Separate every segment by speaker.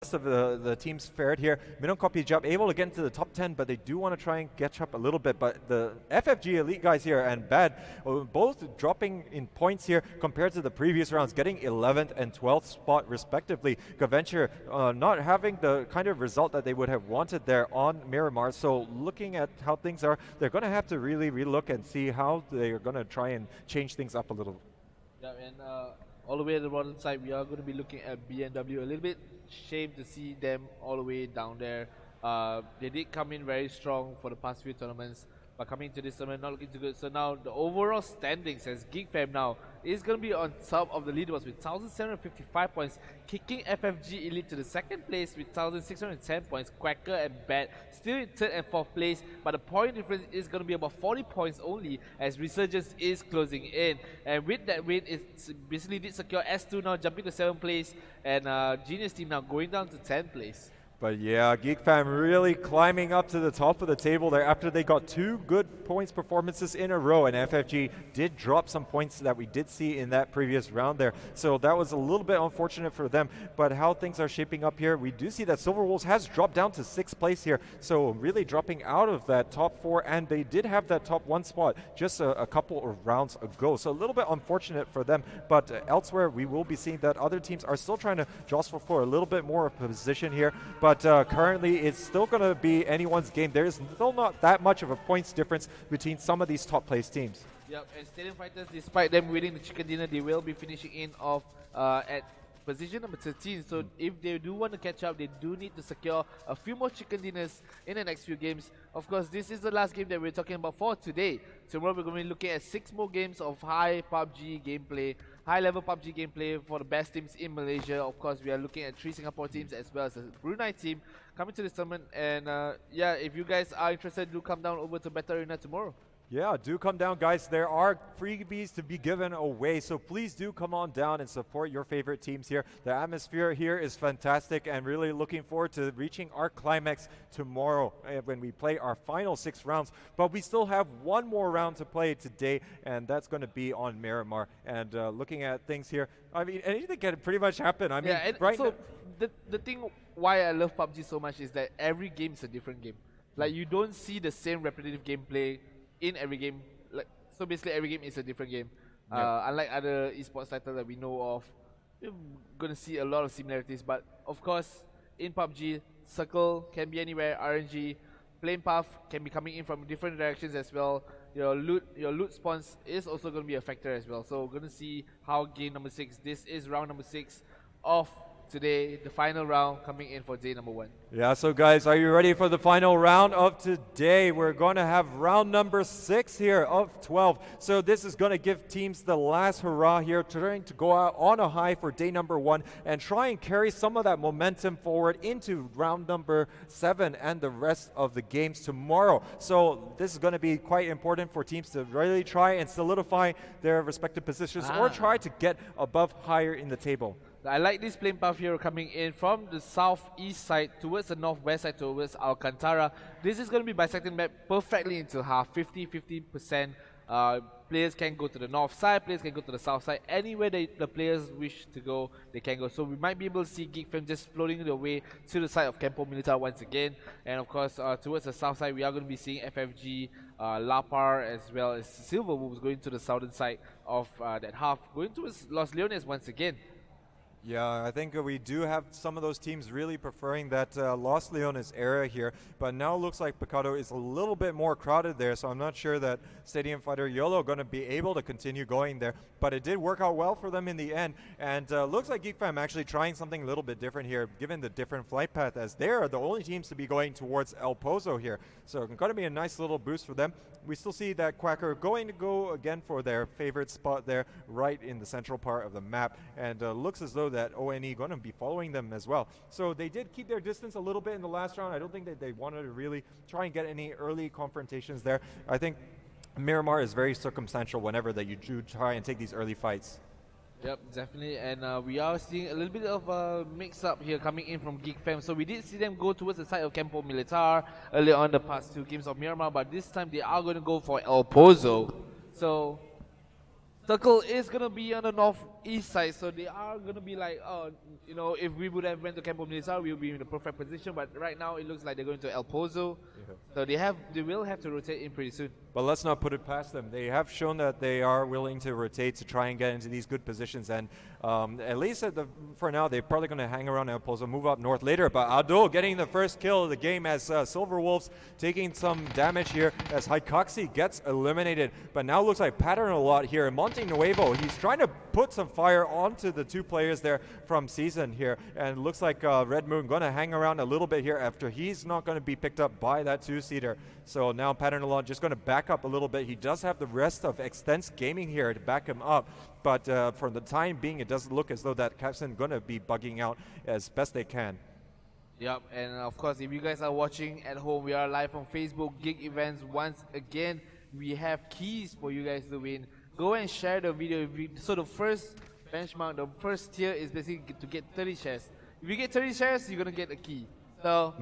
Speaker 1: rest of the teams fared here. Minimum copy JIB able to get into the top 10, but they do want to try and catch up a little bit. But the FFG elite guys here and Bad, both dropping in points here compared to the previous rounds, getting 11th and 12th spot respectively. Gaventure not having the kind of result that they would have wanted there on Miramar. So looking at how things are, they're going to have to really relook and see how they're going to try and change things up a little.
Speaker 2: Yeah, and all the way at the bottom side, we are going to be looking at BNW a little bit. Shame to see them all the way down there. They did come in very strong for the past few tournaments, but coming to this tournament not looking too good. So now the overall standings as GeekFam now is going to be on top of the leaderboards with 1,755 points, kicking FFG Elite to the second place with 1,610 points. Quacker and Bad still in third and fourth place, but the point difference is going to be about 40 points only as Resurgence is closing in. And with that win, it's basically did secure S2 now jumping to 7th place, and Genius Team now going down to 10th place.
Speaker 1: But yeah, GeekFam really climbing up to the top of the table there after they got 2 good points performances in a row, and FFG did drop some points that we did see in that previous round there. So that was a little bit unfortunate for them, but how things are shaping up here, we do see that Silver Wolves has dropped down to 6th place here, so really dropping out of that top 4, and they did have that top 1 spot just a couple of rounds ago. So a little bit unfortunate for them, but elsewhere we will be seeing that other teams are still trying to jostle for a little bit more of a position here. But currently, it's still going to be anyone's game. There is still not that much of a points difference between some of these top place teams.
Speaker 2: Yep, and Stadium Fighters, despite them winning the chicken dinner, they will be finishing in off at position number 13. So if they do want to catch up, they do need to secure a few more chicken dinners in the next few games. Of course, this is the last game that we're talking about for today. Tomorrow we're going to be looking at 6 more games of high PUBG gameplay, high-level PUBG gameplay for the best teams in Malaysia. Of course, we are looking at 3 Singapore teams as well as a Brunei team coming to this tournament. And yeah, if you guys are interested, do come down over to Battle Arena tomorrow.
Speaker 1: Yeah, do come down, guys. There are freebies to be given away, so please do come on down and support your favorite teams here. The atmosphere here is fantastic, and really looking forward to reaching our climax tomorrow when we play our final 6 rounds. But we still have 1 more round to play today, and that's going to be on Miramar. And looking at things here, I mean, anything can pretty much happen. I mean,
Speaker 2: yeah,
Speaker 1: right
Speaker 2: so the thing why I love PUBG so much is that every game is a different game. Like, you don't see the same repetitive gameplay in every game. Like, so basically every game is a different game. Unlike other esports titles that we know of, you're gonna see a lot of similarities. But of course, in PUBG, circle can be anywhere. RNG, flame path can be coming in from different directions as well. Your loot spawns is also gonna be a factor as well. So we're gonna see how game number 6. This is round number 6 of today, the final round coming in for day number 1.
Speaker 1: Yeah, so guys, are you ready for the final round of today? We're going to have round number 6 here of 12. So this is going to give teams the last hurrah here, trying to go out on a high for day number 1 and try and carry some of that momentum forward into round number 7 and the rest of the games tomorrow. So this is going to be quite important for teams to really try and solidify their respective positions or try to get above higher in the table.
Speaker 2: I like this plane path here coming in from the southeast side towards the northwest side towards Alcantara. This is going to be bisecting map perfectly into half, 50-50%. Players can go to the north side, players can go to the south side. Anywhere the players wish to go, they can go. So we might be able to see GeekFam just floating their way to the side of Campo Militar once again. And of course, towards the south side, we are going to be seeing FFG, Lapar, as well as Silver Wolves going to the southern side of that half, going towards Los Leones once again.
Speaker 1: Yeah, I think we do have some of those teams really preferring that Los Leones area here, but now looks like Picado is a little bit more crowded there, so I'm not sure that Stadium Fighter YOLO going to be able to continue going there, but it did work out well for them in the end, and looks like GeekFam actually trying something a little bit different here, given the different flight path, as they are the only teams to be going towards El Pozo here, so it's going to be a nice little boost for them. We still see that Quacker going to go again for their favorite spot there, right in the central part of the map, and looks as though that ONE going to be following them as well. So they did keep their distance a little bit in the last round. I don't think that they wanted to really try and get any early confrontations there. I think Miramar is very circumstantial whenever that you do try and take these early fights.
Speaker 2: Yep, definitely, and we are seeing a little bit of a mix-up here coming in from GeekFam. So we did see them go towards the side of Campo Militar earlier on the past 2 games of Miramar, but this time they are going to go for El Pozo. So Circle is going to be on the north east side, so they are gonna be like, oh, you know, if we would have went to Campo Militar, we would be in the perfect position. But right now, it looks like they're going to El Pozo, so they will have to rotate in pretty soon.
Speaker 1: But let's not put it past them. They have shown that they are willing to rotate to try and get into these good positions. And at least for now, they're probably going to hang around El Pozo, move up north later. But Abdul getting the first kill of the game as Silver Wolves taking some damage here as Haikaxi gets eliminated. But now looks like pattern a lot here. Monte Nuevo, he's trying to put some fire onto the two players there from Season here. And looks like Red Moon going to hang around a little bit here after he's not going to be picked up by that two-seater. So now pattern a lot just going to back up a little bit. He does have the rest of Extense Gaming here to back him up, but for the time being, it does look as though that captain going to be bugging out as best they can.
Speaker 2: Yep, and of course, if you guys are watching at home, we are live on Facebook Gig Events. Once again, we have keys for you guys to win. Go and share the video. So the first benchmark, the first tier is basically to get 30 shares. If you get 30 shares, you're going to get a key. So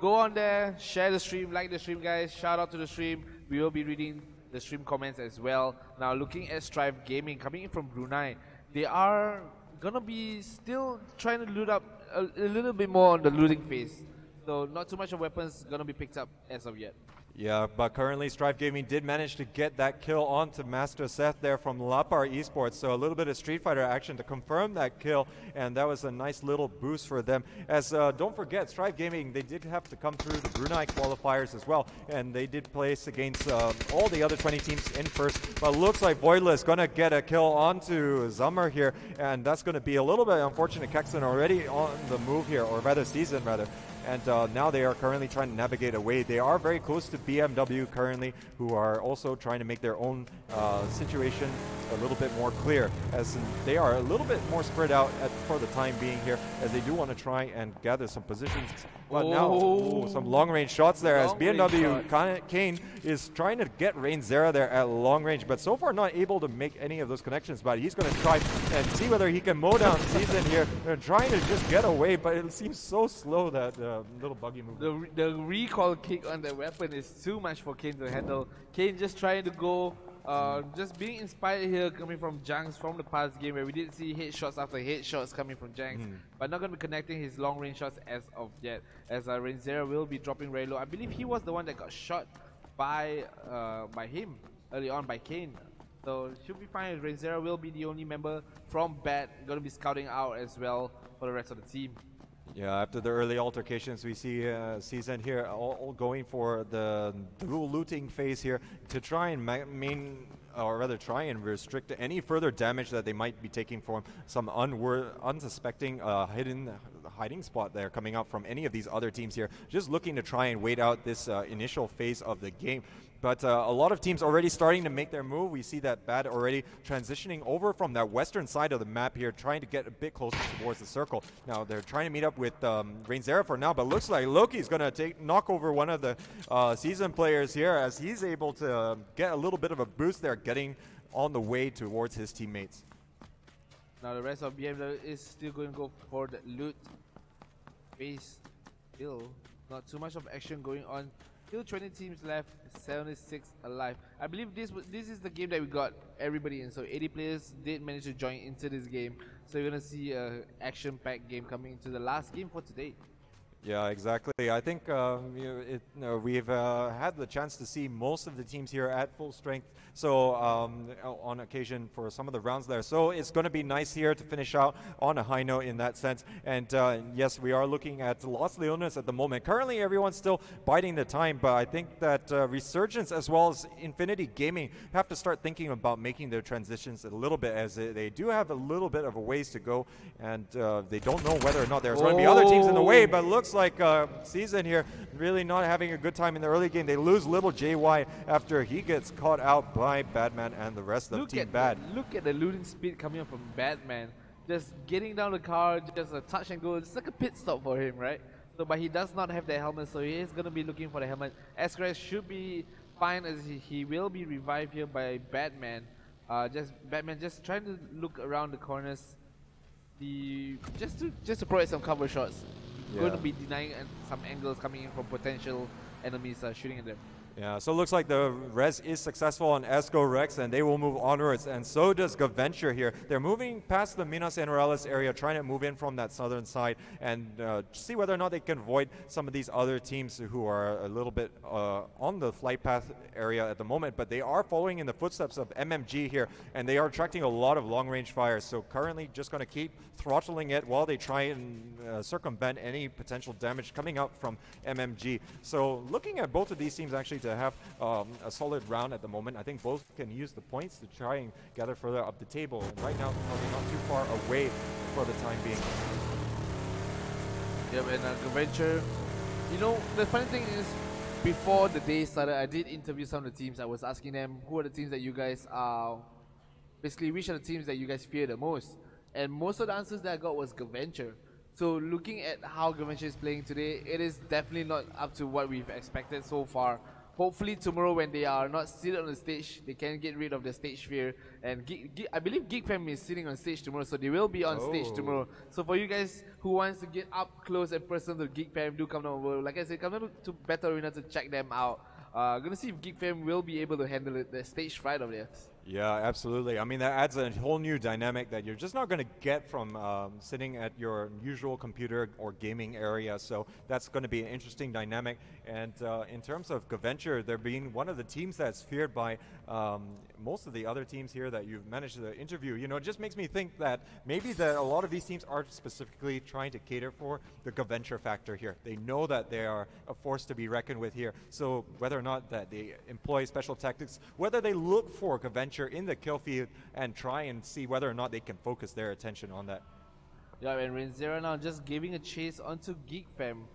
Speaker 2: go on there, share the stream, like the stream, guys. Shout out to the stream. We will be reading the stream comments as well. Now, looking at Strive Gaming coming in from Brunei, they are gonna be still trying to loot up a little bit more on the looting phase. So not too much of weapons gonna be picked up as of yet.
Speaker 1: Yeah, but currently Strive Gaming did manage to get that kill onto Master Seth there from Lapar Esports. So a little bit of Street Fighter action to confirm that kill, and that was a nice little boost for them. As don't forget, Strive Gaming, they did have to come through the Brunei qualifiers as well, and they did place against all the other 20 teams in first. But looks like Voidless going to get a kill onto Zummer here, and that's going to be a little bit unfortunate. Kexon already on the move here, or rather Season rather. And now they are currently trying to navigate away. They are very close to BMW currently, who are also trying to make their own situation a little bit more clear, as they are a little bit more spread out for the time being here, as they do want to try and gather some positions. But now, some long-range shots there, as BMW Kane is trying to get Rain Zera there at long range, but so far not able to make any of those connections. But he's going to try and see whether he can mow down Season here. They're trying to just get away, but it seems so slow, that little buggy move.
Speaker 2: The recoil kick on the weapon is too much for Kane to handle. Kane just trying to go, just being inspired here, coming from Janks from the past game, where we did see headshots after headshots coming from Janks, but not going to be connecting his long range shots as of yet, as Renzera will be dropping very low. I believe he was the one that got shot by him early on, by Kane. So should be fine. Renzera will be the only member from BAT going to be scouting out as well for the rest of the team.
Speaker 1: Yeah, after the early altercations, we see Season here all going for the dual looting phase here to try and try and restrict any further damage that they might be taking from some unsuspecting hidden hiding spot there coming up from any of these other teams here. Just looking to try and wait out this initial phase of the game. But a lot of teams already starting to make their move. We see that BAD already transitioning over from that western side of the map here, trying to get a bit closer towards the circle. Now they're trying to meet up with Rain Zera for now, but looks like Loki's going to knock over one of the Season players here, as he's able to get a little bit of a boost there, getting on the way towards his teammates.
Speaker 2: Now the rest of BMW is still going to go for the loot phase. Still not too much of action going on. Still 20 teams left, 76 alive. I believe this is the game that we got everybody in. So 80 players did manage to join into this game. So you're going to see an action-packed game coming into the last game for today.
Speaker 1: Yeah, exactly. I think we've had the chance to see most of the teams here at full strength. So on occasion for some of the rounds there. So it's going to be nice here to finish out on a high note in that sense. And yes, we are looking at Los Leones at the moment. Currently, everyone's still biding the time, but I think that Resurgence as well as Infinity Gaming have to start thinking about making their transitions a little bit, as they do have a little bit of a ways to go, and they don't know whether or not there's going to be other teams in the way, but looks like Season here really not having a good time in the early game. They lose little JY after he gets caught out by Badman and the rest of Team Bad.
Speaker 2: Look at the looting speed coming up from Badman. Just getting down the car, just a touch and go. It's like a pit stop for him, right? So, but he does not have the helmet, so he is going to be looking for the helmet. Escres should be fine, as he will be revived here by Batman. Batman just trying to look around the corners, just to provide some cover shots. Yeah. Going to be denying some angles coming in from potential enemies shooting at them.
Speaker 1: Yeah, so it looks like the res is successful on Esco Rex, and they will move onwards, and so does Gaventure here. They're moving past the Minas Generales area, trying to move in from that southern side and see whether or not they can avoid some of these other teams who are a little bit on the flight path area at the moment, but they are following in the footsteps of MMG here, and they are attracting a lot of long-range fires, so currently just going to keep throttling it while they try and circumvent any potential damage coming out from MMG. So looking at both of these teams actually to have a solid round at the moment. I think both can use the points to try and gather further up the table. And right now, probably not too far away for the time being.
Speaker 2: Yeah, and Adventure, you know, the funny thing is, before the day started, I did interview some of the teams. I was asking them, who are the teams that you guys are, basically, which are the teams that you guys fear the most? And most of the answers that I got was Gaventure. So looking at how Gaventure is playing today, it is definitely not up to what we've expected so far. Hopefully tomorrow when they are not seated on the stage, they can get rid of the stage fear. And I believe Geek Fam is sitting on stage tomorrow, so they will be on stage tomorrow. So for you guys who wants to get up close and personal to Geek Fam, do come down over. Like I said, come down to Battle Arena to check them out. Gonna see if Geek Fam will be able to handle it, the stage fright of theirs.
Speaker 1: Yeah, absolutely. I mean, that adds a whole new dynamic that you're just not going to get from sitting at your usual computer or gaming area. So that's going to be an interesting dynamic. And in terms of Gaventure, they're being one of the teams that's feared by most of the other teams here that you've managed to interview. You know, it just makes me think that maybe a lot of these teams are specifically trying to cater for the Gaventure factor here. They know that they are a force to be reckoned with here. So whether or not that they employ special tactics, whether they look for Gaventure in the kill field and try and see whether or not they can focus their attention on that.
Speaker 2: Yeah, and Renzera now just giving a chase onto Geek Fam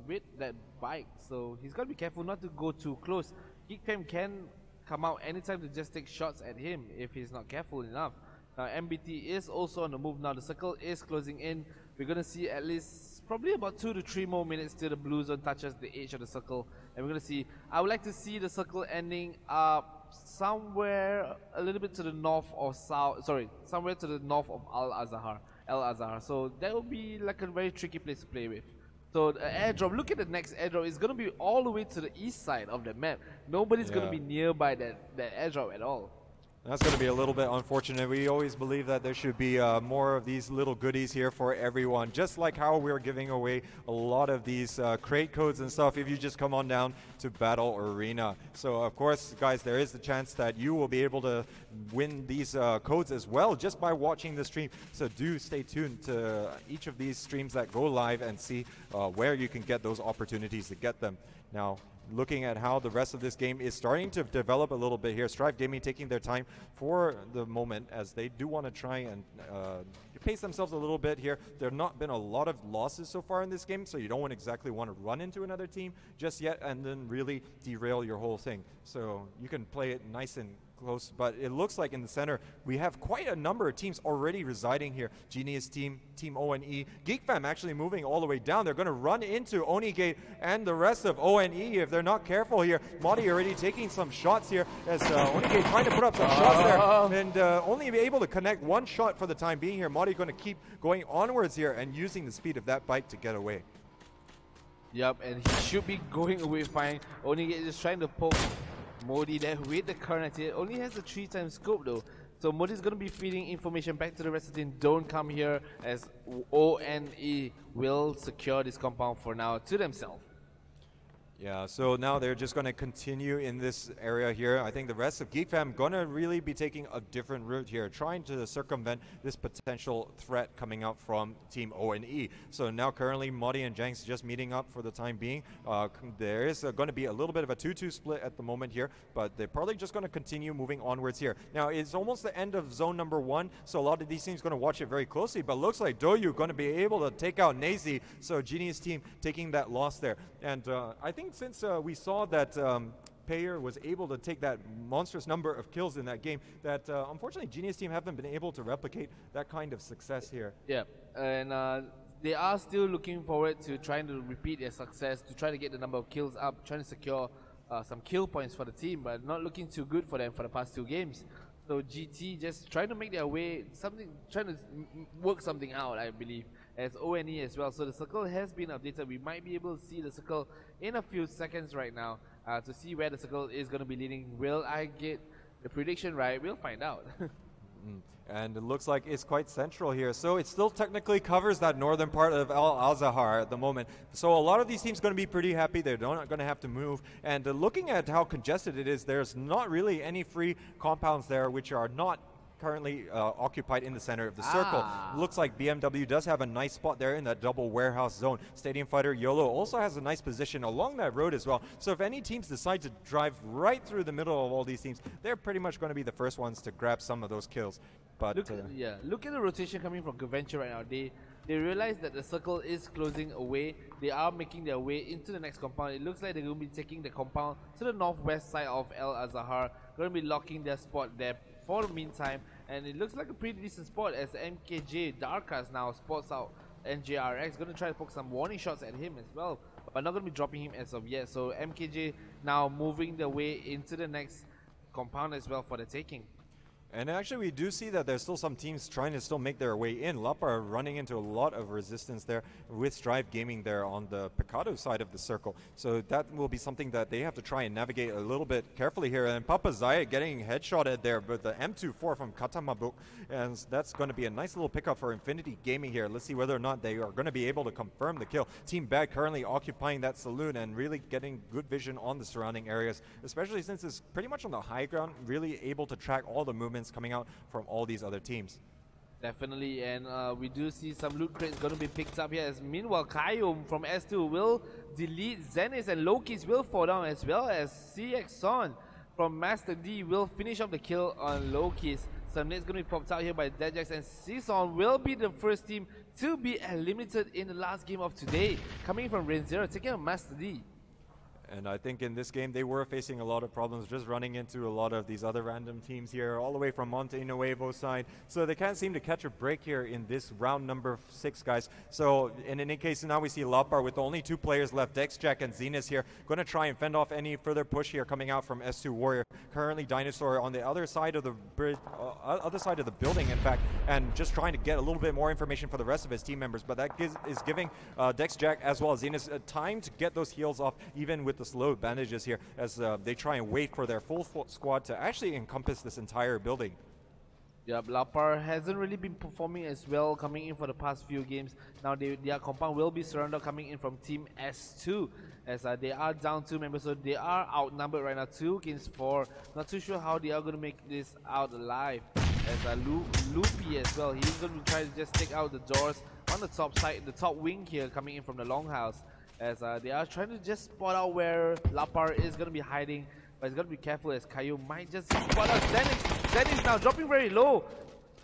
Speaker 2: with that bike, so he's got to be careful not to go too close. Geek Fam can come out anytime to just take shots at him if he's not careful enough. MBT is also on the move now. The circle is closing in. We're going to see at least probably about 2 to 3 more minutes till the blue zone touches the edge of the circle, and we're going to see, I would like to see the circle ending up somewhere a little bit to the north or south, sorry, somewhere to the north of Al Azhar. So that will be like a very tricky place to play with. So the airdrop, look at the next airdrop, it's going to be all the way to the east side of the map. Nobody's going to be nearby that airdrop at all.
Speaker 1: That's going to be a little bit unfortunate. We always believe that there should be more of these little goodies here for everyone, just like how we're giving away a lot of these crate codes and stuff if you just come on down to Battle Arena. So of course, guys, there is the chance that you will be able to win these codes as well just by watching the stream. So do stay tuned to each of these streams that go live and see where you can get those opportunities to get them. Now, looking at how the rest of this game is starting to develop a little bit here. Strive Gaming taking their time for the moment as they do want to try and pace themselves a little bit here. There have not been a lot of losses so far in this game, so you don't exactly want to run into another team just yet and then really derail your whole thing. So you can play it nice and close, but it looks like in the center we have quite a number of teams already residing here. Genius Team, Team ONE, Geek Fam actually moving all the way down. They're going to run into Onigate and the rest of ONE if they're not careful here. Modi already taking some shots here as Onigate trying to put up some shots there and only be able to connect one shot for the time being here. Modi going to keep going onwards here and using the speed of that bike to get away.
Speaker 2: Yep, and he should be going away fine. Onigate is trying to poke Modi there with the current. It only has a 3x scope though. So Modi is going to be feeding information back to the rest of the team. Don't come here, as ONE will secure this compound for now to themselves.
Speaker 1: Yeah, so now they're just going to continue in this area here. I think the rest of Geek Fam going to really be taking a different route here, trying to circumvent this potential threat coming out from Team ONE. So now currently Modi and Jenks just meeting up for the time being. There is going to be a little bit of a 2-2 split at the moment here, but they're probably just going to continue moving onwards here. Now it's almost the end of zone number 1, so a lot of these teams going to watch it very closely, but looks like Doyu going to be able to take out Nazi, so Genius Team taking that loss there. And I think since we saw that Payer was able to take that monstrous number of kills in that game, that unfortunately Genius Team haven't been able to replicate that kind of success here.
Speaker 2: Yeah, and they are still looking forward to trying to repeat their success, to try to get the number of kills up, trying to secure some kill points for the team, but not looking too good for them for the past 2 games. So GT just trying to make their way, trying to work something out, I believe. as ONE as well. So the circle has been updated. We might be able to see the circle in a few seconds right now to see where the circle is going to be leading. Will I get the prediction right? We'll find out.
Speaker 1: And it looks like it's quite central here. So it still technically covers that northern part of Al-Azhar at the moment. So a lot of these teams going to be pretty happy. They're not going to have to move. And looking at how congested it is, there's not really any free compounds there which are not currently occupied in the center of the circle. Looks like BMW does have a nice spot there in that double warehouse zone. Stadium Fighter YOLO also has a nice position along that road as well. So if any teams decide to drive right through the middle of all these teams, they're pretty much going to be the first ones to grab some of those kills. But
Speaker 2: look at the rotation coming from Gaventure right now. They realize that the circle is closing away. They are making their way into the next compound. It looks like they're going to be taking the compound to the northwest side of Al-Azhar. Going to be locking their spot there for the meantime, and it looks like a pretty decent spot as MKJ Darkas now spots out NJRX. Going to try to poke some warning shots at him as well, but not going to be dropping him as of yet. So MKJ now moving their way into the next compound as well for the taking.
Speaker 1: And actually we do see that there's still some teams trying to still make their way in. Lapa running into a lot of resistance there with Strive Gaming there on the Picado side of the circle. So that will be something that they have to try and navigate a little bit carefully here. And Papa Zaya getting headshotted there with the M24 from Katamabuk. And that's going to be a nice little pickup for Infinity Gaming here. Let's see whether or not they are going to be able to confirm the kill. Team Bad currently occupying that saloon and really getting good vision on the surrounding areas, especially since it's pretty much on the high ground, really able to track all the movements coming out from all these other teams.
Speaker 2: Definitely, and we do see some loot crates going to be picked up here, as meanwhile Kayum from S2 will delete Zenith, and Lokis will fall down, as well as CXon from Master D will finish up the kill on Lokis. Some nades going to be popped out here by Dejax, and Season will be the first team to be eliminated in the last game of today, coming from Rain Zero, taking on Master D.
Speaker 1: And I think in this game they were facing a lot of problems just running into a lot of these other random teams here all the way from Monte Nuevo side. So they can't seem to catch a break here in this round number 6, guys. So in any case, now we see Lapar with only 2 players left, Dexjack and Zenith here, going to try and fend off any further push here coming out from S2 Warrior. Currently Dinosaur on the other side of the bridge, other side of the building in fact, and just trying to get a little bit more information for the rest of his team members. But that is giving Dexjack as well as Zenith time to get those heals off, even with the slow bandages here, as they try and wait for their full squad to actually encompass this entire building.
Speaker 2: Yep, Lapar hasn't really been performing as well coming in for the past few games. Now their compound will be surrounded coming in from Team S2, as they are down 2 members, so they are outnumbered right now, 2 against 4. Not too sure how they are going to make this out alive. As Loopy as well, he's going to try to just take out the doors on the top side, the top wing here coming in from the longhouse, as they are trying to just spot out where Lapar is going to be hiding, but he's got to be careful as Caillou might just spot out Zenith. Zenith now dropping very low.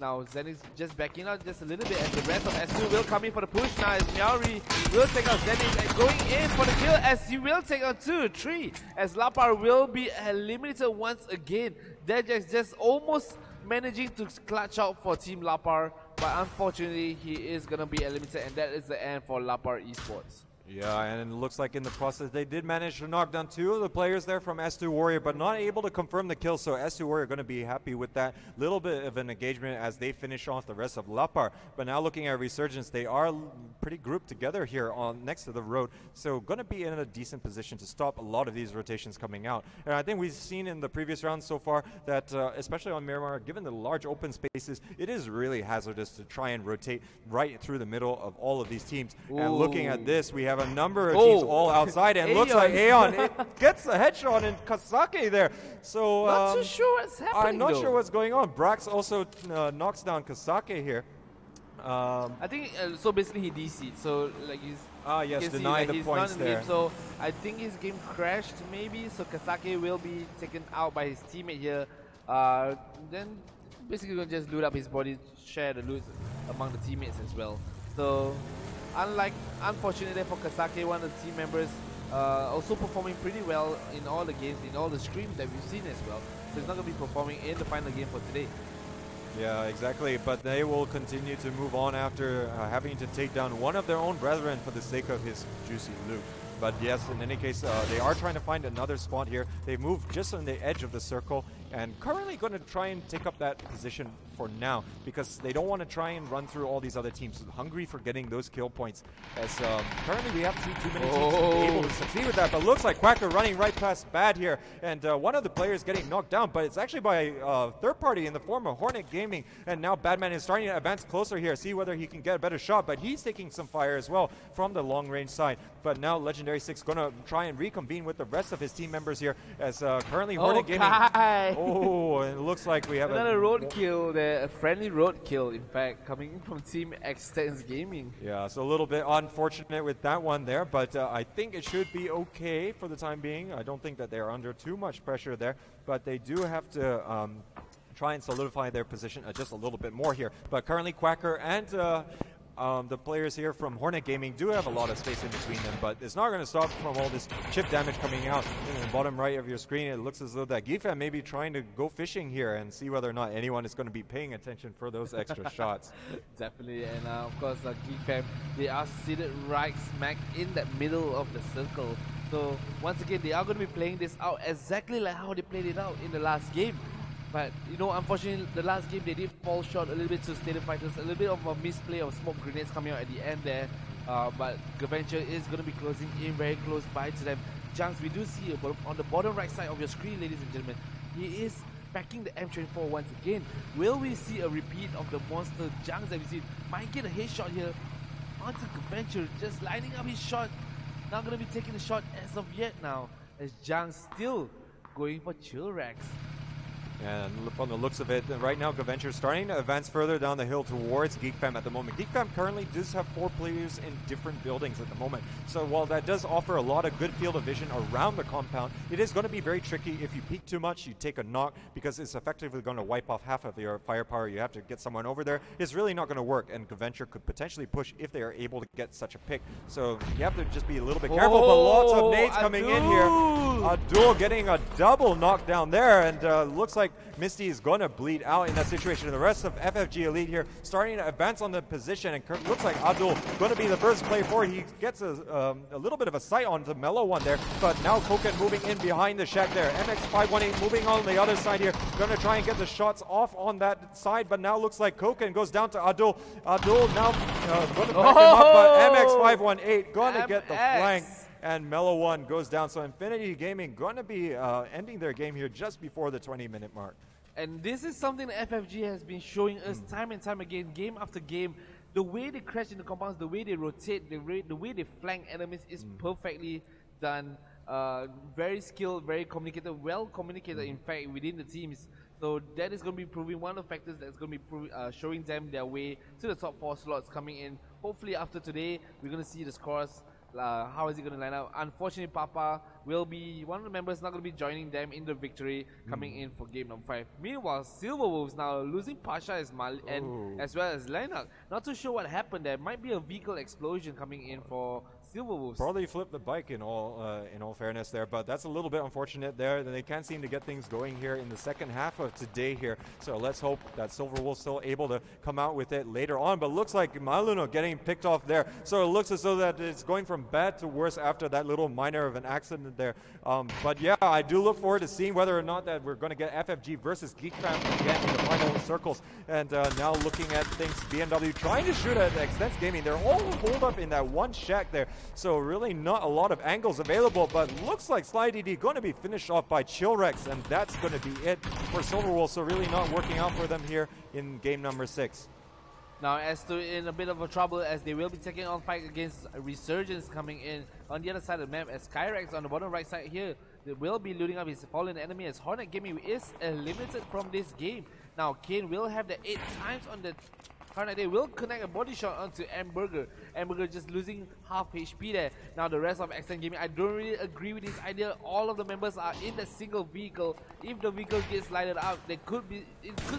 Speaker 2: Now Zenith just backing out just a little bit, as the rest of S2 will come in for the push now, as Miauri will take out Zenith and going in for the kill, as he will take out 2, 3, as Lapar will be eliminated once again. Dejax just almost managing to clutch out for Team Lapar, but unfortunately he is going to be eliminated, and that is the end for Lapar Esports.
Speaker 1: Yeah, and it looks like in the process they did manage to knock down 2 of the players there from S2 Warrior, but not able to confirm the kill. So S2 Warrior going to be happy with that little bit of an engagement as they finish off the rest of Lapar. But now looking at Resurgence, they are pretty grouped together here on next to the road, so going to be in a decent position to stop a lot of these rotations coming out. And I think we've seen in the previous rounds so far that especially on Miramar, given the large open spaces, it is really hazardous to try and rotate right through the middle of all of these teams. Ooh. And looking at this, we have a number of teams all outside, and looks like Aeon gets a headshot in Kasake there. So
Speaker 2: not too sure what's happening.
Speaker 1: I'm not sure what's going on. Brax also knocks down Kasake here.
Speaker 2: I think so. Basically, he DC'd. So like he's
Speaker 1: yes, deny the points there.
Speaker 2: Game, so I think his game crashed maybe. So Kasake will be taken out by his teammate here. Then basically gonna just loot up his body, share the loot among the teammates as well. So unfortunately for Kasake, one of the team members also performing pretty well in all the games, in all the streams that we've seen as well. So he's not going to be performing in the final game for today.
Speaker 1: Yeah, exactly. But they will continue to move on after having to take down one of their own brethren for the sake of his juicy loot. But yes, in any case, they are trying to find another spot here. They moved just on the edge of the circle and currently going to try and take up that position for now, because they don't want to try and run through all these other teams. Hungry for getting those kill points, as currently we haven't seen too many teams be able to succeed with that, but looks like Quacker running right past Bad here, and one of the players getting knocked down, but it's actually by a third party in the form of Hornet Gaming, and now Badman is starting to advance closer here, see whether he can get a better shot, but he's taking some fire as well from the long range side. But now Legendary 6 gonna try and reconvene with the rest of his team members here, as currently Hornet Gaming. Oh, and it looks like we have
Speaker 2: another road kill there, a friendly road kill, in fact, coming in from Team Extens Gaming.
Speaker 1: Yeah, so a little bit unfortunate with that one there, but I think it should be okay for the time being. I don't think that they're under too much pressure there, but they do have to try and solidify their position just a little bit more here. But currently Quacker and the players here from Hornet Gaming do have a lot of space in between them, but it's not going to stop from all this chip damage coming out. In the bottom right of your screen, it looks as though that Gifam may be trying to go fishing here and see whether or not anyone is going to be paying attention for those extra shots.
Speaker 2: Definitely, and of course Gifam, they are seated right smack in that middle of the circle. So once again, they are going to be playing this out exactly like how they played it out in the last game. But, you know, unfortunately, the last game they did fall short a little bit to Stadium Fighters. A little bit of a misplay of smoke grenades coming out at the end there. But Gaventure is going to be closing in very close by to them. Junks, we do see on the bottom right side of your screen, ladies and gentlemen, he is backing the M24 once again. Will we see a repeat of the monster Junks that we see? Might get a headshot here onto Gaventure, just lining up his shot. Not going to be taking the shot as of yet now, as Junks still going for chill racks.
Speaker 1: And from the looks of it, right now Gaventure is starting to advance further down the hill towards GeekFam at the moment. GeekFam currently does have 4 players in different buildings at the moment. So while that does offer a lot of good field of vision around the compound, it is going to be very tricky. If you peek too much, you take a knock, because it's effectively going to wipe off half of your firepower. You have to get someone over there. It's really not going to work, and Gaventure could potentially push if they are able to get such a pick. So you have to just be a little bit careful, but lots of nades coming in here. Abdul getting a double knockdown there, and looks like Misty is going to bleed out in that situation. And the rest of FFG Elite here starting to advance on the position, and looks like Abdul going to be the first player forward. He gets a little bit of a sight on the Mellow one there, but now Koken moving in behind the shack there. MX518 moving on the other side here, going to try and get the shots off on that side, but now looks like Koken goes down to Abdul. Abdul now going to back him up, but MX518 going to get the flank. And Mellow One goes down, so Infinity Gaming going to be ending their game here just before the 20-minute mark.
Speaker 2: And this is something that FFG has been showing us time and time again, game after game. The way they crash in the compounds, the way they rotate, the way they flank enemies is perfectly done. Very skilled, very communicated, well communicated in fact within the teams. So that is going to be proving one of the factors that's going to be showing them their way to the top 4 slots coming in. Hopefully after today, we're going to see the scores. How is he going to line up? Unfortunately, Papa will be one of the members not going to be joining them in the victory coming in for game number 5. Meanwhile, Silver Wolves now losing Pasha as and as well as Lennox. Not too sure what happened there. Might be a vehicle explosion coming in for Silver Wolves.
Speaker 1: Probably flipped the bike in all fairness there, but that's a little bit unfortunate there. They can't seem to get things going here in the second half of today here. So let's hope that Silver Wolves still able to come out with it later on. But looks like Maluno getting picked off there. So it looks as though that it's going from bad to worse after that little minor of an accident there. But yeah, I do look forward to seeing whether or not that we're going to get FFG versus GeekFam again in the final circles. And now looking at things, BMW trying to shoot at Extens Gaming. They're all holed up in that one shack there. So really not a lot of angles available, but looks like SlyDD going to be finished off by Chillrex, and that's going to be it for Silverwolves. So really not working out for them here in game number 6.
Speaker 2: Now as to in a bit of a trouble, as they will be taking on fight against Resurgence coming in on the other side of the map, as Skyrex on the bottom right side here, they will be looting up his fallen enemy, as Hornet Gaming is eliminated from this game. Now Kane will have the 8 times on the Hornet. They will connect a body shot onto Hamburger. Hamburger just losing half HP there. Now the rest of Extend Gaming, I don't really agree with this idea. All of the members are in the single vehicle. If the vehicle gets lighted up, it could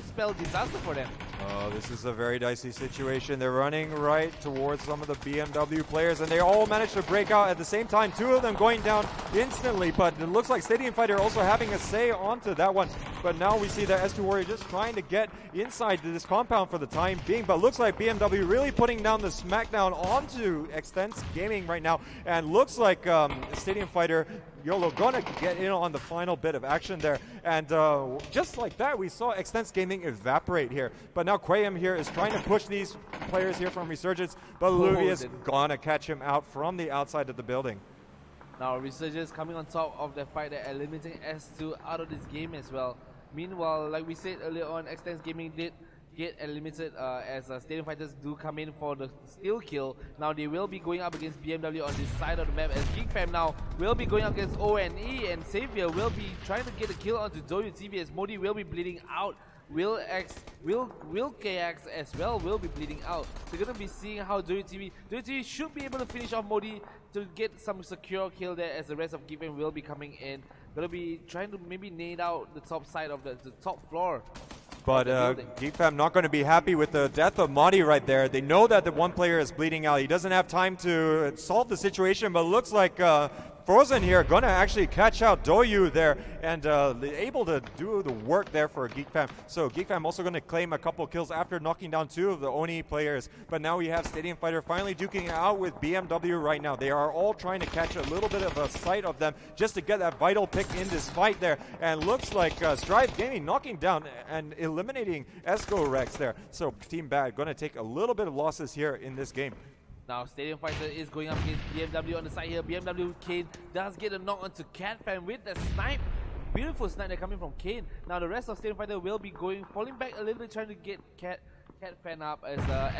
Speaker 2: spell disaster for them.
Speaker 1: Oh, this is a very dicey situation. They're running right towards some of the BMW players, and they all managed to break out at the same time. 2 of them going down instantly, but it looks like Stadium Fighter also having a say onto that one. But now we see that S2 Warrior just trying to get inside this compound for the time being. Gaming, but looks like BMW really putting down the smackdown onto Extense Gaming right now, and looks like Stadium Fighter YOLO gonna get in on the final bit of action there, and just like that we saw Extense Gaming evaporate here. But now Quayam here is trying to push these players here from Resurgence, but Luvia's gonna catch him out from the outside of the building.
Speaker 2: Now Resurgence coming on top of the fight that eliminating S2 out of this game as well. Meanwhile, like we said earlier on, Extense Gaming did get eliminated as Stadium Fighters do come in for the steal kill. Now they will be going up against BMW on this side of the map, as Geek Fam now will be going up against ONE, and Xavier will be trying to get a kill onto Doyu TV, as Modi will be bleeding out. Will KX as well will be bleeding out. So you're going to be seeing how Doyu TV should be able to finish off Modi to get some secure kill there, as the rest of Geek Fam will be coming in. Going to be trying to maybe nade out the top side of the top floor.
Speaker 1: But Geek Fam not going to be happy with the death of Modi right there. They know that the one player is bleeding out. He doesn't have time to solve the situation, but looks like Frozen here going to actually catch out Doyu there, and able to do the work there for Geek Fam. So Geek Fam also going to claim a couple kills after knocking down 2 of the ONI players. But now we have Stadium Fighter finally duking it out with BMW right now. They are all trying to catch a little bit of a sight of them just to get that vital pick in this fight there. And looks like Strive Gaming knocking down and eliminating Esco Rex there. So Team Bad going to take a little bit of losses here in this game.
Speaker 2: Now Stadium Fighter is going up against BMW on the side here. BMW Kane does get a knock onto CatFan with the snipe. Beautiful snipe there coming from Kane. Now the rest of Stadium Fighter will be falling back a little bit, trying to get CatFan up as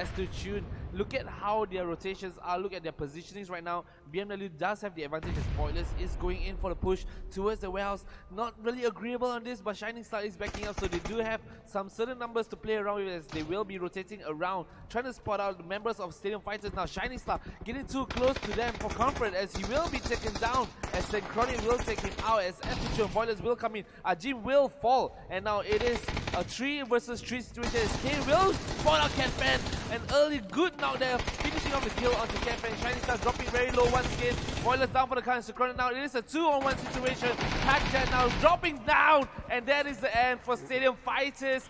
Speaker 2: S2 Tune. Look at how their rotations are, look at their positionings right now. BMW does have the advantage as Pointless is going in for the push towards the warehouse. Not really agreeable on this, but Shining Star is backing up, so they do have some certain numbers to play around with, as they will be rotating around, trying to spot out the members of Stadium Fighters. Now Shining Star getting too close to them for comfort, as he will be taken down, as Synchronic will take him out, as S2 and Pointless will come in. Ajim will fall, and now it is a 3 versus 3 situation, as Kane will spot out CatFan. An early good knock there, finishing off the kill onto CatFan. Shining Star dropping very low once again. Pointless down for the count. Synchronic now, it is a 2-on-1 situation. Packjet now dropping down, and that is the end for Stadium Fighters.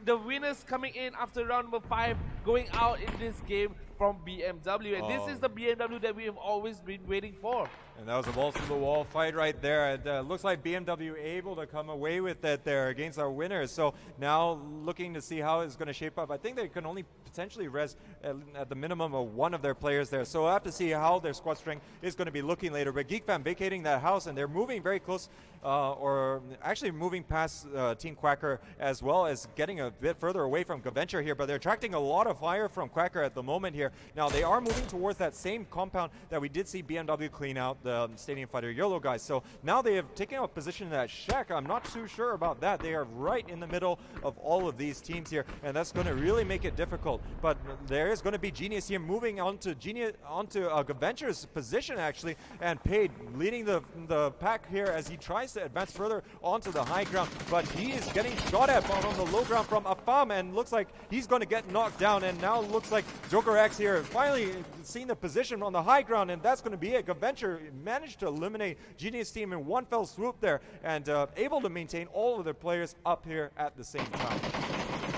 Speaker 2: The winners coming in after round number 5, going out in this game from BMW, and this is the BMW that we have always been waiting for.
Speaker 1: And that was a balls to the wall fight right there. It looks like BMW able to come away with it there against our winners. So now looking to see how it's going to shape up. I think they can only potentially res at the minimum of 1 of their players there. So we'll have to see how their squad strength is going to be looking later. But Geek Fam vacating that house, and they're moving very close, or actually moving past Team Quacker, as well as getting a bit further away from Gaventure here. But they're attracting a lot of fire from Quacker at the moment here. Now they are moving towards that same compound that we did see BMW clean out the Stadium Fighter YOLO guys. So now they have taken a position in that shack. I'm not too sure about that. They are right in the middle of all of these teams here, and that's going to really make it difficult. But there is going to be Genius here moving onto Gaventure's position actually, and Paid leading the pack here as he tries to advance further onto the high ground. But he is getting shot at on the low ground from Afam, and looks like he's going to get knocked down. And now looks like Joker X here finally seeing the position on the high ground, and that's going to be it. Gaventure managed to eliminate Genius team in one fell swoop there, and able to maintain all of their players up here at the same time.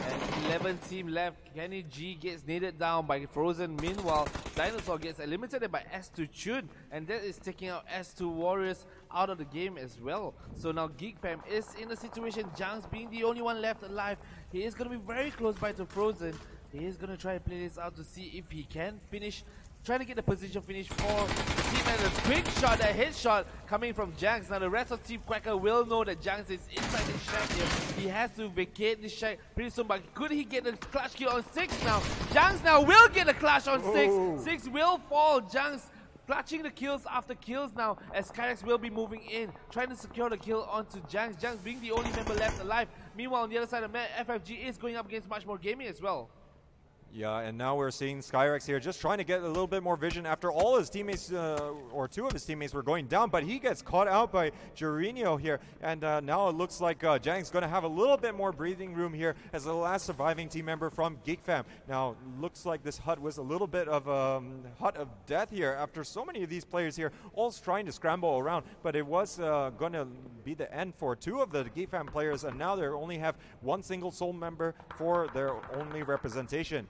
Speaker 2: And 11 team left. Kenny G gets naded down by Frozen. Meanwhile, Dinosaur gets eliminated by S2 Chun, and that is taking out S2 Warriors out of the game as well. So now Geek Fam is in a situation, Jangs being the only one left alive. He is going to be very close by to Frozen. He is going to try to play this out to see if he can finish, trying to get the position finish for the team, and a quick shot, a headshot coming from Jangs. Now the rest of Team Quacker will know that Jangs is inside the shack here. He has to vacate the shack pretty soon, but could he get the clutch kill on 6 now? Jangs now will get a clutch on 6. 6 will fall. Jangs clutching the kills after kills now, as Skyrex will be moving in, trying to secure the kill onto Jangs. Jangs being the only member left alive. Meanwhile, on the other side of the map, FFG is going up against much more gaming as well.
Speaker 1: Yeah, and now we're seeing Skyrex here just trying to get a little bit more vision after all his teammates, or two of his teammates were going down, but he gets caught out by Jorginho here, and now it looks like Jang's going to have a little bit more breathing room here as the last surviving team member from GeekFam. Now, looks like this hut was a little bit of a hut of death here after so many of these players here all trying to scramble around, but it was going to be the end for two of the GeekFam players, and now they only have one single soul member for their only representation.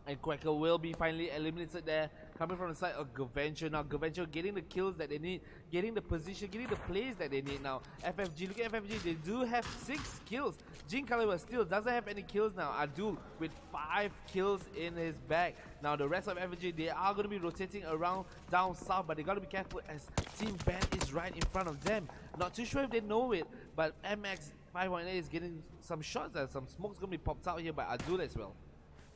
Speaker 2: And Quacker will be finally eliminated there, coming from the side of Gaventure. Now Gaventure getting the kills that they need, getting the position, getting the plays that they need now. FFG, look at FFG, they do have 6 kills. Jin Kaliwa still doesn't have any kills now. Adul with 5 kills in his bag. Now the rest of FFG, they are going to be rotating around down south, but they got to be careful as Team Band is right in front of them. Not too sure if they know it, but MX 518 is getting some shots and some smoke's going to be popped out here by Adul as well.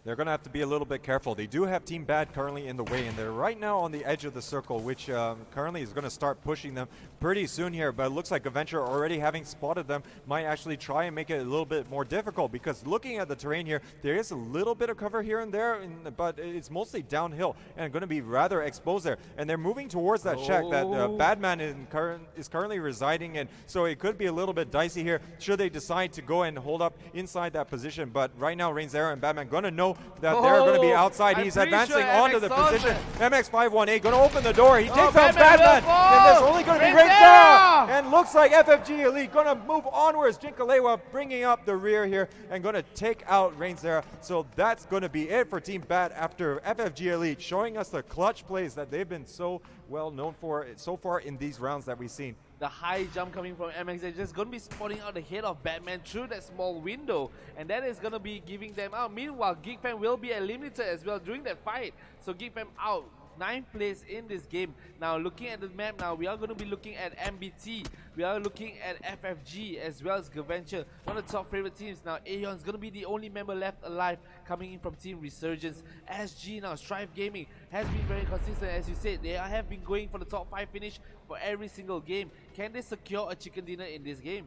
Speaker 1: They're going to have to be a little bit careful. They do have Team Bad currently in the way, and they're right now on the edge of the circle, which currently is going to start pushing them pretty soon here. But it looks like Adventure, already having spotted them, might actually try and make it a little bit more difficult, because looking at the terrain here, there is a little bit of cover here and there, but it's mostly downhill and going to be rather exposed there. And they're moving towards that shack that Badman is currently residing in, so it could be a little bit dicey here should they decide to go and hold up inside that position. But right now, Rainzera and Badman going to know that they're going to be outside. He's advancing onto the position. MX518 going to open the door. He takes out Batman, and there's only going to be Rainzera. And looks like FFG Elite going to move onwards. Jinkalewa bringing up the rear here and going to take out Rainzera. So that's going to be it for Team Bat after FFG Elite showing us the clutch plays that they've been so well known for so far in these rounds that we've seen.
Speaker 2: The high jump coming from MX, they're just going to be spotting out the head of Batman through that small window, and that is going to be giving them out. Meanwhile, GeekFam will be eliminated as well during that fight. So GeekFam out, 9th place in this game. Now looking at the map now, we are going to be looking at MBT, we are looking at FFG as well as Gaventure, one of the top favorite teams. Now Aeon is going to be the only member left alive coming in from Team Resurgence. SG now, Strive Gaming has been very consistent, as you said, they have been going for the top 5 finish for every single game. Can they secure a chicken dinner in this game?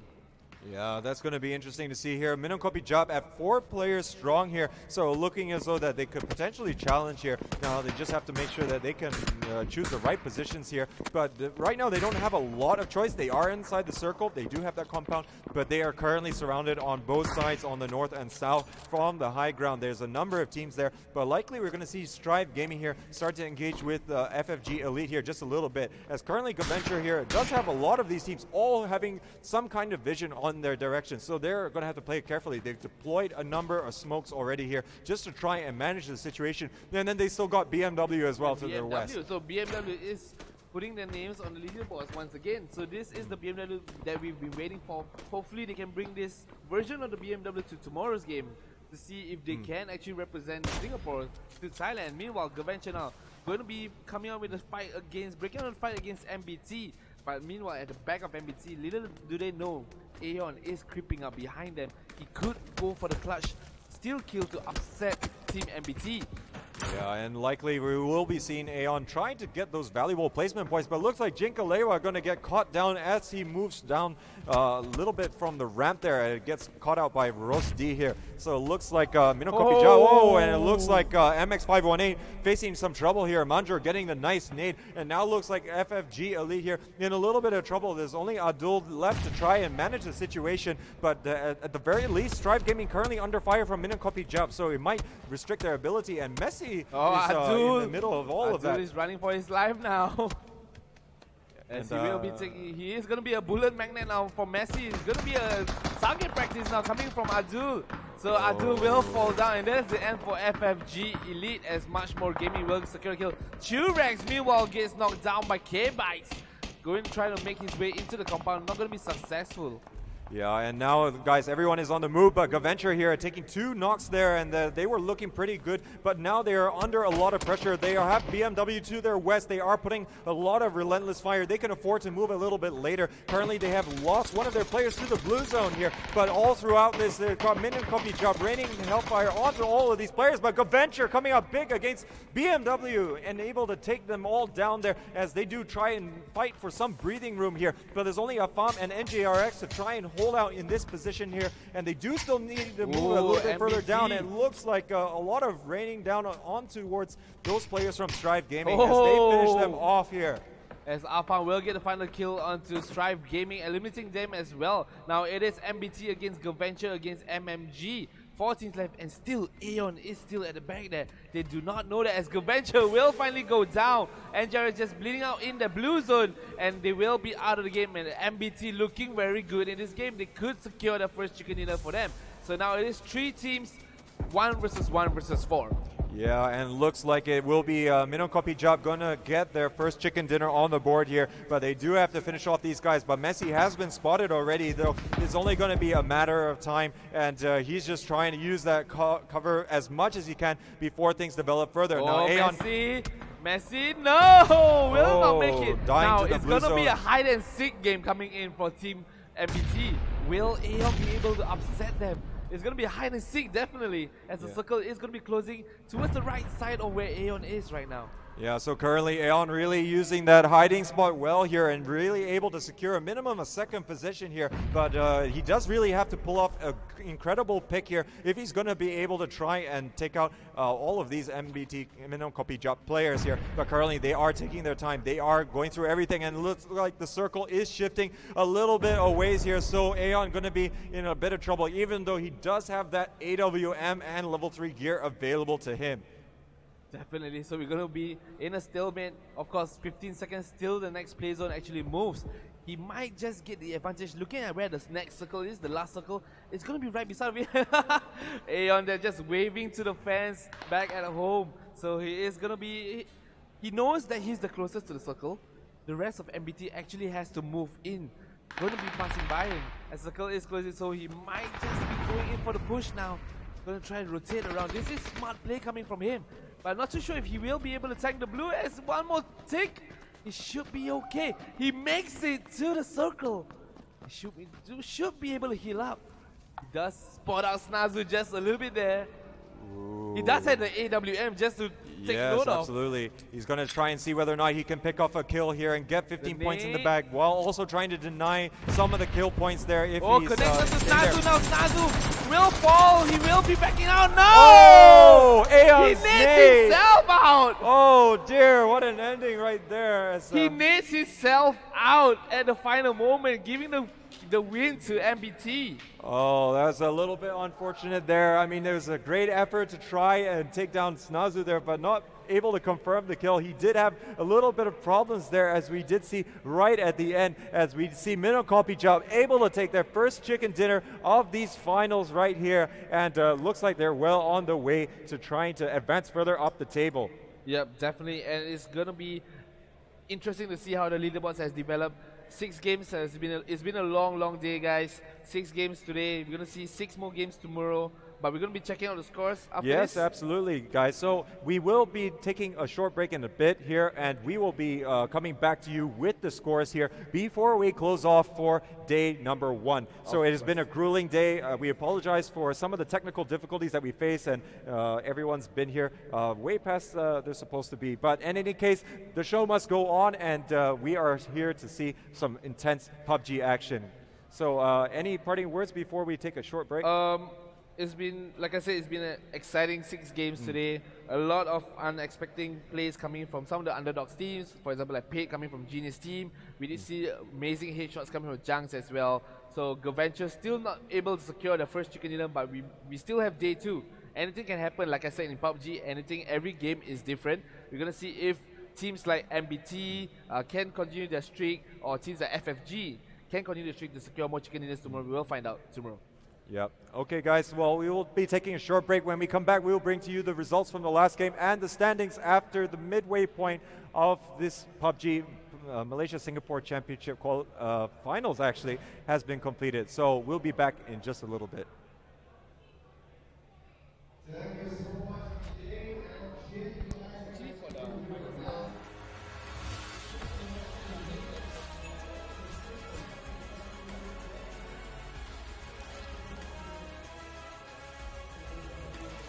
Speaker 1: Yeah, that's going to be interesting to see here. Minimum job at 4 players strong here, so looking as though that they could potentially challenge here. Now they just have to make sure that they can choose the right positions here, but right now they don't have a lot of choice. They are inside the circle, they do have that compound, but they are currently surrounded on both sides, on the north and south from the high ground. There's a number of teams there, but likely we're going to see Strive Gaming here start to engage with FFG Elite here just a little bit, as currently Gaventure here does have a lot of these teams all having some kind of vision on their direction, so they're going to have to play it carefully. They've deployed a number of smokes already here just to try and manage the situation, and then they still got BMW as well to their west.
Speaker 2: So BMW is putting their names on the leaderboards once again. So this is the BMW that we've been waiting for. Hopefully they can bring this version of the BMW to tomorrow's game to see if they can actually represent Singapore to Thailand. Meanwhile, Gaventure now going to be coming out with a fight against, breaking out a fight against MBT. But meanwhile, at the back of MBT, little do they know, Aeon is creeping up behind them. He could go for the clutch steal kill to upset Team MBT.
Speaker 1: Yeah, and likely we will be seeing Aeon trying to get those valuable placement points, but looks like Jinkalewa going to get caught down as he moves down a little bit from the ramp there. It gets caught out by Ross D here. So it looks like Minokopijao, and it looks like MX518 facing some trouble here. Manjor getting the nice nade, and now looks like FFG Elite here in a little bit of trouble. There's only Adul left to try and manage the situation, but at the very least, Strive Gaming currently under fire from Minokopijao, so it might restrict their ability, and Messi is in the middle of all of that.
Speaker 2: Adul is running for his life now. As he will be taking, he is going to be a bullet magnet now for Messi. It's going to be a target practice now coming from Adul. So Adul will fall down, and that's the end for FFG Elite, as much more gaming will secure a kill. Churex meanwhile gets knocked down by K-Bites. Going to try to make his way into the compound, not going to be successful.
Speaker 1: Yeah, and now, guys, everyone is on the move, but Gaventure here taking 2 knocks there, and they were looking pretty good, but now they are under a lot of pressure. They have BMW to their west. They are putting a lot of relentless fire. They can afford to move a little bit later. Currently, they have lost one of their players to the blue zone here, but all throughout this, they've got Minion Copy Job raining hellfire onto all of these players, but Gaventure coming up big against BMW and able to take them all down there as they do try and fight for some breathing room here, but there's only Afam and NJRX to try and hold out in this position here, and they do still need to move a
Speaker 2: Ooh,
Speaker 1: little bit further
Speaker 2: MBT.
Speaker 1: down. It looks like a lot of raining down on towards those players from Strive Gaming
Speaker 2: Oh.
Speaker 1: as they finish them off here.
Speaker 2: As Afan will get the final kill onto Strive Gaming, eliminating them as well. Now it is MBT against GoVenture against MMG. 4 teams left, and still Aeon is still at the back there. They do not know that as GoVenture will finally go down, and Jared just bleeding out in the blue zone, and they will be out of the game. And MBT looking very good in this game. They could secure the first chicken dinner for them. So now it is 3 teams, 1 versus 1 versus 4.
Speaker 1: Yeah, and looks like it will be Minimum Copy Job gonna get their first chicken dinner on the board here, but they do have to finish off these guys. But Messi has been spotted already, though it's only going to be a matter of time, and he's just trying to use that cover as much as he can before things develop further.
Speaker 2: Oh,
Speaker 1: now, Aeon,
Speaker 2: Messi, no, will not make it.
Speaker 1: dying
Speaker 2: Now
Speaker 1: to the
Speaker 2: it's
Speaker 1: blue
Speaker 2: gonna be
Speaker 1: zone.
Speaker 2: a hide and seek game coming in for Team MBT. Will Aeon be able to upset them? It's going to be a hide and seek, definitely, as the circle is going to be closing towards the right side of where Aeon is right now. Yeah,
Speaker 1: so currently Aeon really using that hiding spot well here and really able to secure a minimum of second position here, but he does really have to pull off an incredible pick here if he's going to be able to try and take out all of these MBT minimum copy job players here. But currently they are taking their time, they are going through everything, and it looks like the circle is shifting a little bit a ways here, so Aeon going to be in a bit of trouble even though he does have that AWM and level 3 gear available to him.
Speaker 2: Definitely, so we're going to be in a stalemate. Of course, 15 seconds till the next play zone actually moves. He might just get the advantage. Looking at where the next circle is, the last circle, it's going to be right beside me. Aeon, they're just waving to the fans back at home. So he is going to be, he knows that he's the closest to the circle. The rest of MBT actually has to move in. Going to be passing by him as the circle is closing, so he might just be going in for the push now. Going to try and rotate around. This is smart play coming from him. But I'm not too sure if he will be able to tank the blue as one more tick. He should be okay. He makes it to the circle. He should be able to heal up. He does spot out Snazu just a little bit there. Ooh. He does have the AWM just to take note of.
Speaker 1: Yes, absolutely. He's going to try and see whether or not he can pick off a kill here and get 15 points in the bag while also trying to deny some of the kill points there if he's
Speaker 2: connects to Snazu now. Snazu will fall. He will be backing out. No!
Speaker 1: Oh! Aeon's
Speaker 2: he nades himself out.
Speaker 1: Oh dear, what an ending right there. As,
Speaker 2: he nades himself out at the final moment, giving the win to MBT.
Speaker 1: Oh, that's a little bit unfortunate there. I mean, there was a great effort to try and take down Snazu there, but not able to confirm the kill. He did have a little bit of problems there, as we did see right at the end, as we see Minimum Copy Job able to take their first chicken dinner of these finals right here, and looks like they're well on the way to trying to advance further up the table.
Speaker 2: Yep, definitely, and it's going to be interesting to see how the leaderboards has developed. 6 games it's been a long day, guys. 6 games today. We're gonna see 6 more games tomorrow, but we're gonna be checking out the scores after this.
Speaker 1: Yes, absolutely, guys. So we will be taking a short break in a bit here, and we will be coming back to you with the scores here before we close off for day number 1. So it has been a grueling day. We apologize for some of the technical difficulties that we face, and everyone's been here way past they're supposed to be. But in any case, the show must go on, and we are here to see some intense PUBG action. So any parting words before we take a short break?
Speaker 2: It's been, like I said, it's been an exciting 6 games today. A lot of unexpected plays coming from some of the underdogs teams. For example, like Pate coming from Genius team. We did see amazing headshots coming from Junks as well. So GoVenture still not able to secure the first chicken dinner, but we still have day 2. Anything can happen, like I said, in PUBG. Anything, every game is different. We're going to see if teams like MBT can continue their streak, or teams like FFG can continue the streak to secure more chicken dinners tomorrow. We will find out tomorrow.
Speaker 1: Yep. Okay, guys. Well, we will be taking a short break. When we come back, we will bring to you the results from the last game and the standings after the midway point of this PUBG Malaysia Singapore Championship finals actually has been completed. So we'll be back in just a little bit.